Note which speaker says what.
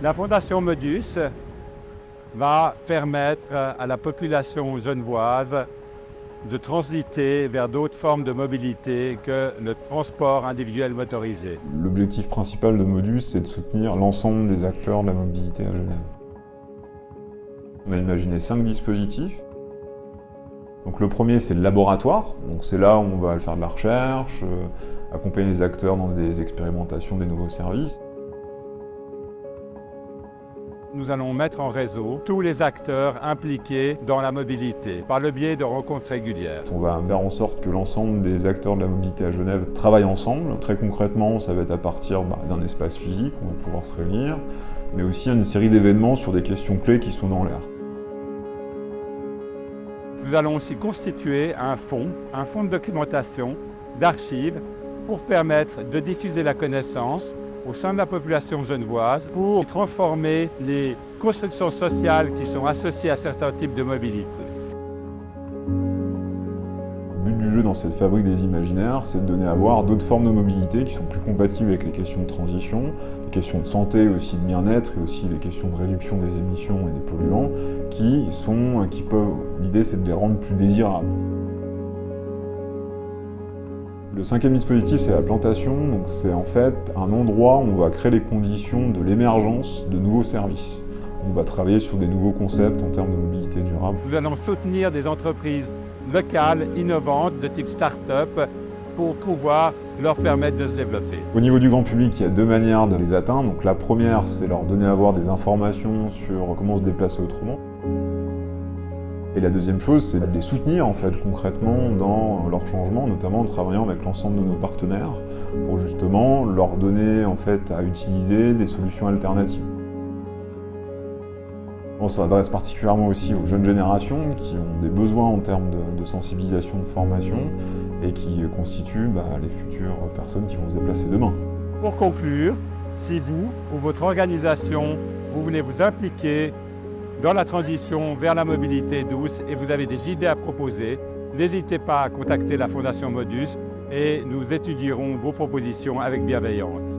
Speaker 1: La Fondation Modus va permettre à la population genevoise de transiter vers d'autres formes de mobilité que le transport individuel motorisé.
Speaker 2: L'objectif principal de Modus, c'est de soutenir l'ensemble des acteurs de la mobilité à Genève. On a imaginé 5 dispositifs. Donc le premier, c'est le laboratoire. Donc c'est là où on va faire de la recherche, accompagner les acteurs dans des expérimentations des nouveaux services.
Speaker 1: Nous allons mettre en réseau tous les acteurs impliqués dans la mobilité par le biais de rencontres régulières.
Speaker 2: On va faire en sorte que l'ensemble des acteurs de la mobilité à Genève travaillent ensemble. Très concrètement, ça va être à partir d'un espace physique, on va pouvoir se réunir, mais aussi une série d'événements sur des questions clés qui sont dans l'air.
Speaker 1: Nous allons aussi constituer un fonds de documentation, d'archives, pour permettre de diffuser la connaissance au sein de la population genevoise pour transformer les constructions sociales qui sont associées à certains types de mobilité.
Speaker 2: Le but du jeu dans cette fabrique des imaginaires, c'est de donner à voir d'autres formes de mobilité qui sont plus compatibles avec les questions de transition, les questions de santé aussi, de bien-être, et aussi les questions de réduction des émissions et des polluants, l'idée c'est de les rendre plus désirables. Le 5e dispositif, c'est la plantation, donc c'est en fait un endroit où on va créer les conditions de l'émergence de nouveaux services. On va travailler sur des nouveaux concepts en termes de mobilité durable.
Speaker 1: Nous allons soutenir des entreprises locales, innovantes, de type start-up, pour pouvoir leur permettre de se développer.
Speaker 2: Au niveau du grand public, il y a 2 manières de les atteindre. Donc la première, c'est leur donner à voir des informations sur comment se déplacer autrement. Et la deuxième chose, c'est de les soutenir en fait concrètement dans leur changement, notamment en travaillant avec l'ensemble de nos partenaires pour justement leur donner en fait à utiliser des solutions alternatives. On s'adresse particulièrement aussi aux jeunes générations qui ont des besoins en termes de sensibilisation, de formation et qui constituent les futures personnes qui vont se déplacer demain.
Speaker 1: Pour conclure, si vous ou votre organisation, vous voulez vous impliquer dans la transition vers la mobilité douce et vous avez des idées à proposer, n'hésitez pas à contacter la Fondation Modus et nous étudierons vos propositions avec bienveillance.